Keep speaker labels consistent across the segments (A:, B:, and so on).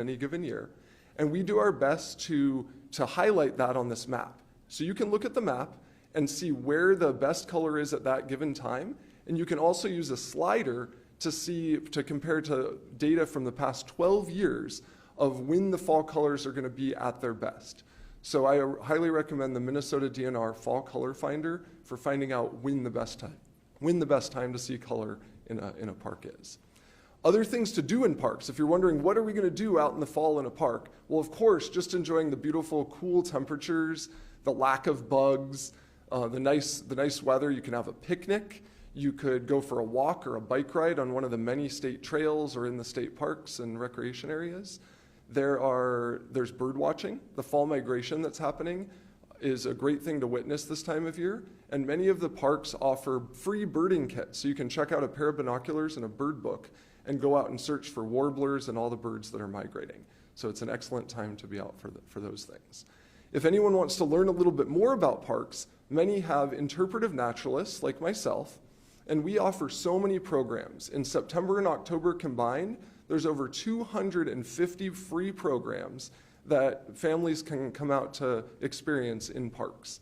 A: any given year. And we do our best to highlight that on this map. So you can look at the map and see where the best color is at that given time. And you can also use a slider to compare to data from the past 12 years of when the fall colors are going to be at their best. So I highly recommend the Minnesota DNR Fall Color Finder for finding out when the best time to see color in a park is. Other things to do in parks, if you're wondering what are we going to do out in the fall in a park, well, of course, just enjoying the beautiful cool temperatures, the lack of bugs, the nice weather. You can have a picnic. You could go for a walk or a bike ride on one of the many state trails or in the state parks and recreation areas. There's bird watching. The fall migration that's happening is a great thing to witness this time of year. And many of the parks offer free birding kits. So you can check out a pair of binoculars and a bird book and go out and search for warblers and all the birds that are migrating. So it's an excellent time to be out for those things. If anyone wants to learn a little bit more about parks, many have interpretive naturalists like myself, and we offer so many programs. In September and October combined, there's over 250 free programs that families can come out to experience in parks.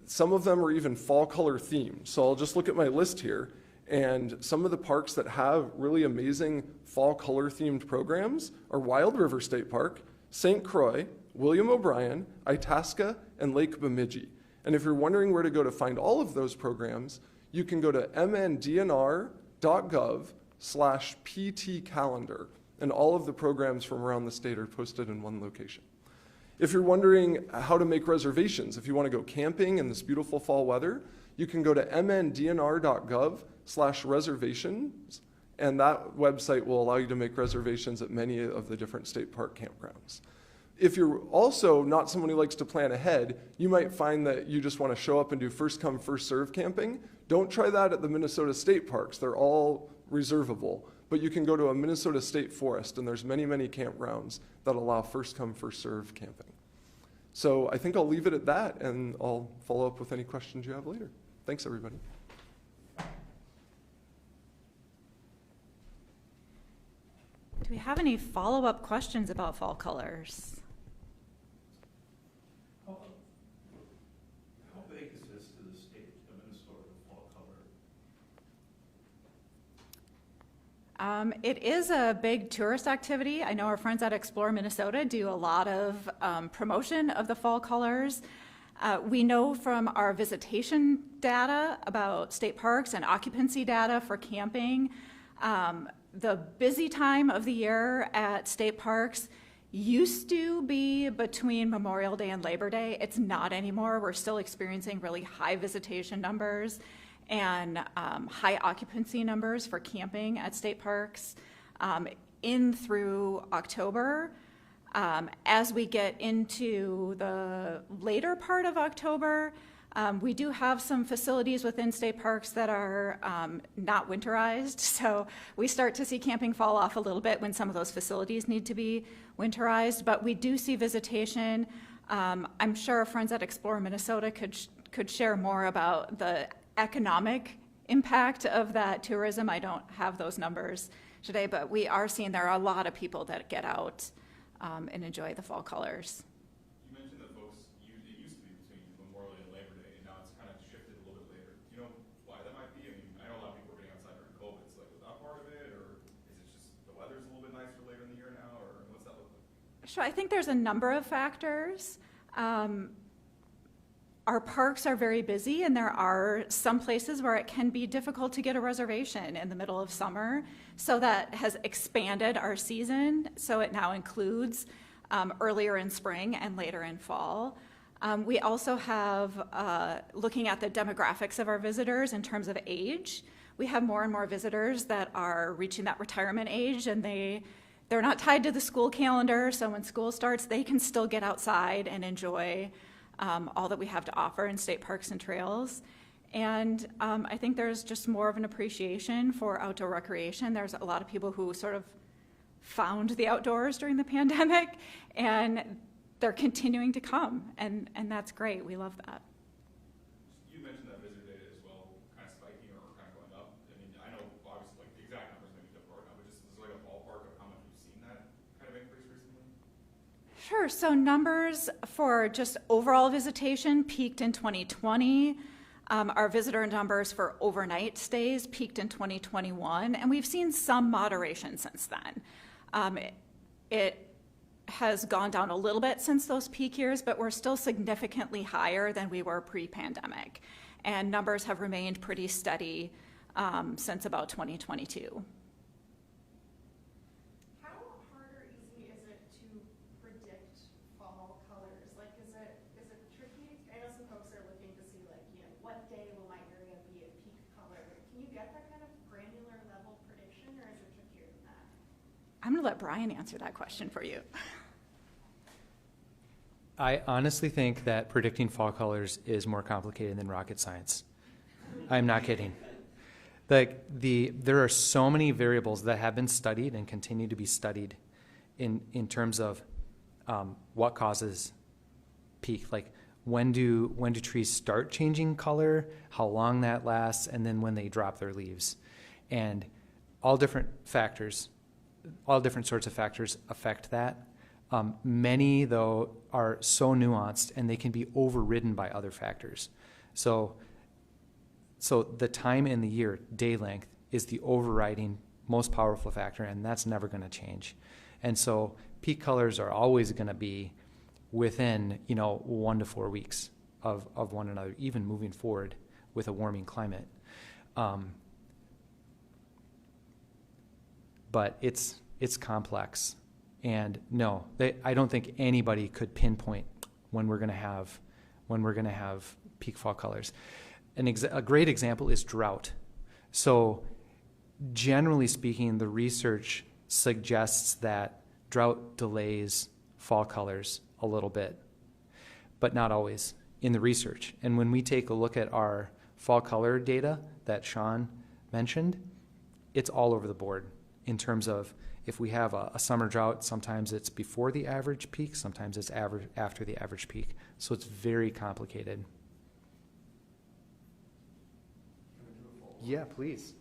A: Some of them are even fall color themed. So I'll just look at my list here. And some of the parks that have really amazing fall color themed programs are Wild River State Park, St. Croix, William O'Brien, Itasca, and Lake Bemidji. And if you're wondering where to go to find all of those programs, you can go to mndnr.gov/PT calendar, and all of the programs from around the state are posted in one location. If you're wondering how to make reservations, if you want to go camping in this beautiful fall weather, you can go to mndnr.gov/reservations, and that website will allow you to make reservations at many of the different state park campgrounds. If you're also not someone who likes to plan ahead, you might find that you just want to show up and do first come, first serve camping. Don't try that at the Minnesota state parks. They're all reservable. But you can go to a Minnesota state forest, and there's many, many campgrounds that allow first come, first serve camping. So I think I'll leave it at that, and I'll follow up with any questions you have later. Thanks, everybody.
B: Do we have any follow-up questions about fall colors?
C: How big is this to the state of Minnesota, fall color?
B: It is a big tourist activity. I know our friends at Explore Minnesota do a lot of promotion of the fall colors. We know from our visitation data about state parks and occupancy data for camping, the busy time of the year at state parks used to be between Memorial Day and Labor Day. It's not anymore. We're still experiencing really high visitation numbers and high occupancy numbers for camping at state parks in through October. As we get into the later part of October, we do have some facilities within state parks that are not winterized, so we start to see camping fall off a little bit when some of those facilities need to be winterized, but we do see visitation. I'm sure our friends at Explore Minnesota could share more about the economic impact of that tourism. I don't have those numbers today, but we are seeing there are a lot of people that get out and enjoy the fall colors.
D: You mentioned that folks, it used to be between Memorial Day and Labor Day, and now it's kind of shifted a little bit later. Do you know why that might be? I mean, I know a lot of people were getting outside during COVID, so was that part of it, or is it just the weather's a little bit nicer later in the year now, or what's that look like?
B: Sure, I think there's a number of factors. Our parks are very busy, and there are some places where it can be difficult to get a reservation in the middle of summer. So that has expanded our season, so it now includes earlier in spring and later in fall. We also have, looking at the demographics of our visitors in terms of age, we have more and more visitors that are reaching that retirement age, and they're not tied to the school calendar, so when school starts, they can still get outside and enjoy all that we have to offer in state parks and trails. And I think there's just more of an appreciation for outdoor recreation. There's a lot of people who sort of found the outdoors during the pandemic, and they're continuing to come, and that's great. We love that.
D: You mentioned that visitor data as well, kind of spiking or kind of going up. I mean, I know obviously like the exact numbers may be different right now, but just like a ballpark of how much you've seen that kind of increase recently?
B: Sure. So numbers for just overall visitation peaked in 2020. Our visitor numbers for overnight stays peaked in 2021, and we've seen some moderation since then. It has gone down a little bit since those peak years, but we're still significantly higher than we were pre-pandemic. And numbers have remained pretty steady since about 2022.
E: How hard or easy is it to predict fall colors? Like, is it tricky? I know some folks are looking to see, like, you know, what day will my area be at peak color? Can you get that kind of granular level prediction, or is it trickier than that?
B: I'm going to let Brian answer that question for you.
F: I honestly think that predicting fall colors is more complicated than rocket science. I'm not kidding. Like there are so many variables that have been studied and continue to be studied in terms of what causes peak. Like when do trees start changing color, how long that lasts, and then when they drop their leaves, and all different factors. All different sorts of factors affect that. Many, though, are so nuanced and they can be overridden by other factors. So the time in the year, day length, is the overriding most powerful factor, and that's never going to change. And so peak colors are always going to be within 1 to 4 weeks of one another, even moving forward with a warming climate. But it's complex, and no, I don't think anybody could pinpoint when we're going to have peak fall colors. A great example is drought. So, generally speaking, the research suggests that drought delays fall colors a little bit, but not always in the research. And when we take a look at our fall color data that Sean mentioned, it's all over the board. In terms of if we have a summer drought, sometimes it's before the average peak, sometimes it's after the average peak. So it's very complicated. Yeah, please.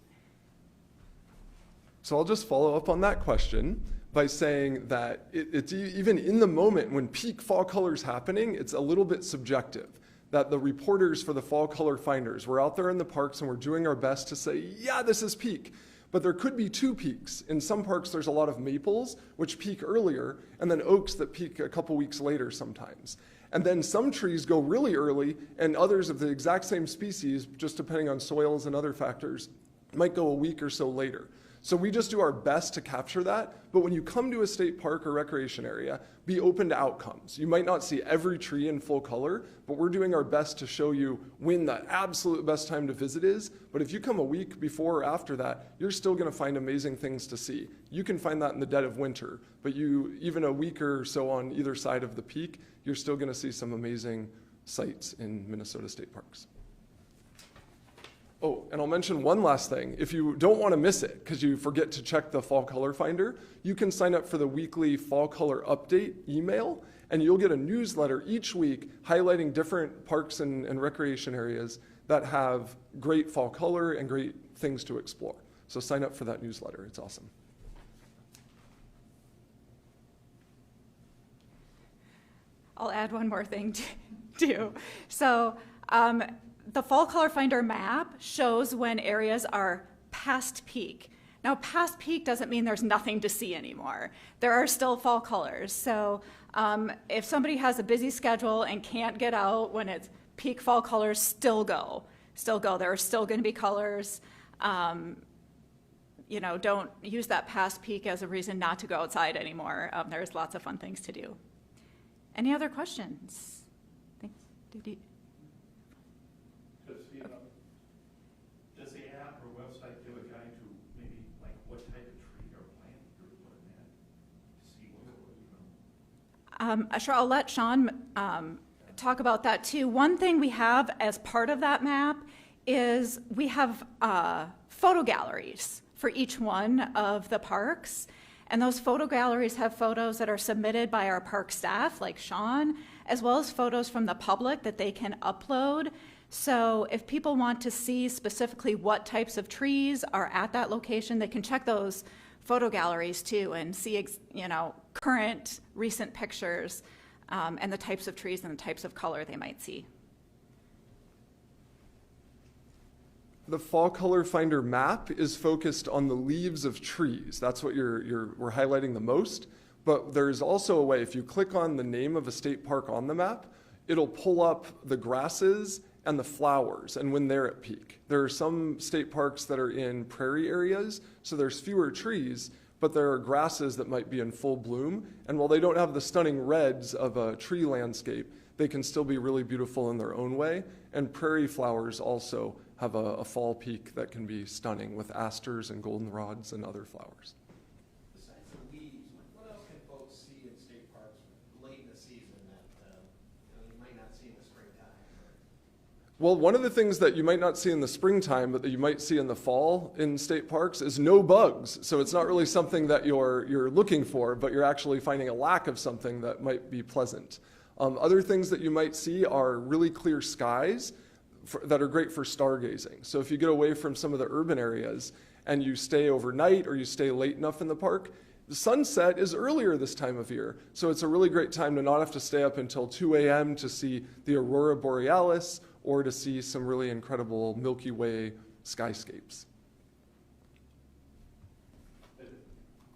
A: So I'll just follow up on that question by saying that it's even in the moment when peak fall color is happening, it's a little bit subjective. That the reporters for the fall color finders, we're out there in the parks and we're doing our best to say, yeah, this is peak. But there could be 2 peaks. In some parks, there's a lot of maples, which peak earlier, and then oaks that peak a couple weeks later sometimes. And then some trees go really early, and others of the exact same species, just depending on soils and other factors, might go a week or so later. So we just do our best to capture that, but when you come to a state park or recreation area, be open to outcomes. You might not see every tree in full color, but we're doing our best to show you when the absolute best time to visit is. But if you come a week before or after that, you're still gonna find amazing things to see. You can find that in the dead of winter, but even a week or so on either side of the peak, you're still gonna see some amazing sights in Minnesota state parks. Oh, and I'll mention one last thing. If you don't want to miss it because you forget to check the fall color finder, you can sign up for the weekly fall color update email, and you'll get a newsletter each week highlighting different parks and recreation areas that have great fall color and great things to explore. So sign up for that newsletter. It's awesome.
B: I'll add one more thing too. So the fall color finder map shows when areas are past peak. Now, past peak doesn't mean there's nothing to see anymore. There are still fall colors. So if somebody has a busy schedule and can't get out when it's peak fall colors, still go. There are still going to be colors. Don't use that past peak as a reason not to go outside anymore. There's lots of fun things to do. Any other questions? Thanks.
C: Does the app or website give a guide to maybe like what type of tree or plant you're looking at to see what's
B: Sure, I'll let Sean talk about that too. One thing we have as part of that map is we have photo galleries for each one of the parks. And those photo galleries have photos that are submitted by our park staff, like Sean, as well as photos from the public that they can upload. So if people want to see specifically what types of trees are at that location, they can check those photo galleries too and see, current, recent pictures and the types of trees and the types of color they might see.
A: The Fall Color Finder map is focused on the leaves of trees. That's what we're highlighting the most. But there's also a way, if you click on the name of a state park on the map, it'll pull up the grasses and the flowers and when they're at peak. There are some state parks that are in prairie areas, so there's fewer trees, but there are grasses that might be in full bloom. And while they don't have the stunning reds of a tree landscape, they can still be really beautiful in their own way. And prairie flowers also have a fall peak that can be stunning with asters and goldenrods and other flowers.
G: Besides the leaves, what else can folks see in state parks late in the season that you might not see in the springtime?
A: Well, one of the things that you might not see in the springtime, but that you might see in the fall in state parks is no bugs. So it's not really something that you're looking for, but you're actually finding a lack of something that might be pleasant. Other things that you might see are really clear skies that are great for stargazing. So if you get away from some of the urban areas and you stay overnight or you stay late enough in the park, the sunset is earlier this time of year. So it's a really great time to not have to stay up until 2 a.m. to see the aurora borealis or to see some really incredible Milky Way skyscapes.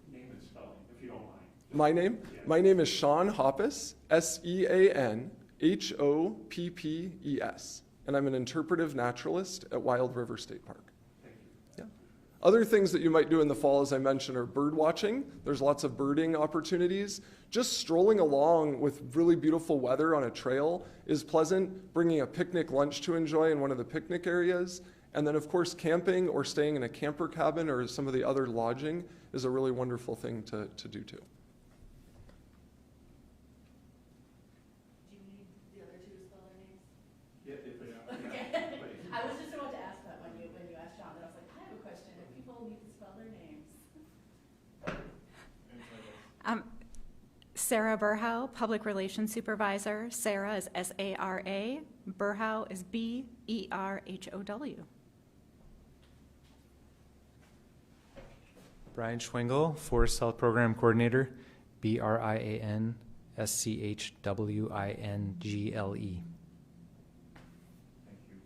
C: Name and spelling, if you don't mind.
A: My name?
C: Yeah.
A: My name is Sean Hoppes, Seanhoppes, and I'm an interpretive naturalist at Wild River State Park.
C: Thank you.
A: Yeah. Other things that you might do in the fall, as I mentioned, are bird watching. There's lots of birding opportunities. Just strolling along with really beautiful weather on a trail is pleasant. Bringing a picnic lunch to enjoy in one of the picnic areas. And then, of course, camping or staying in a camper cabin or some of the other lodging is a really wonderful thing to do too.
E: Do you need the other two to spell their names?
C: Yeah, if it,
E: Okay. I was just about to ask that when you asked Sean, and I was like, I have a question, if people need to spell their names.
B: Sarah Burhow, Public Relations Supervisor. Sarah is S-A-R-A. Burhow is B-E-R-H-O-W.
F: Brian Schwingle, Forest Health Program Coordinator, BRIANSCHWINGLE.
C: thank you.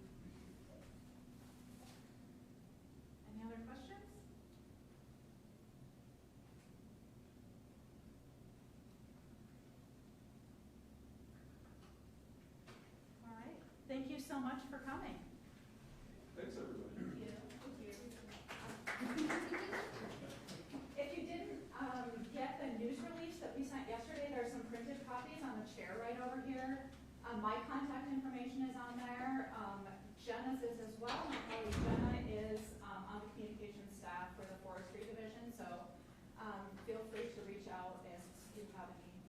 B: Any other questions? All right. Thank you so much for coming.
A: Thanks, everybody.
B: If you didn't get the news release that we sent yesterday, there are some printed copies on the chair right over here. My contact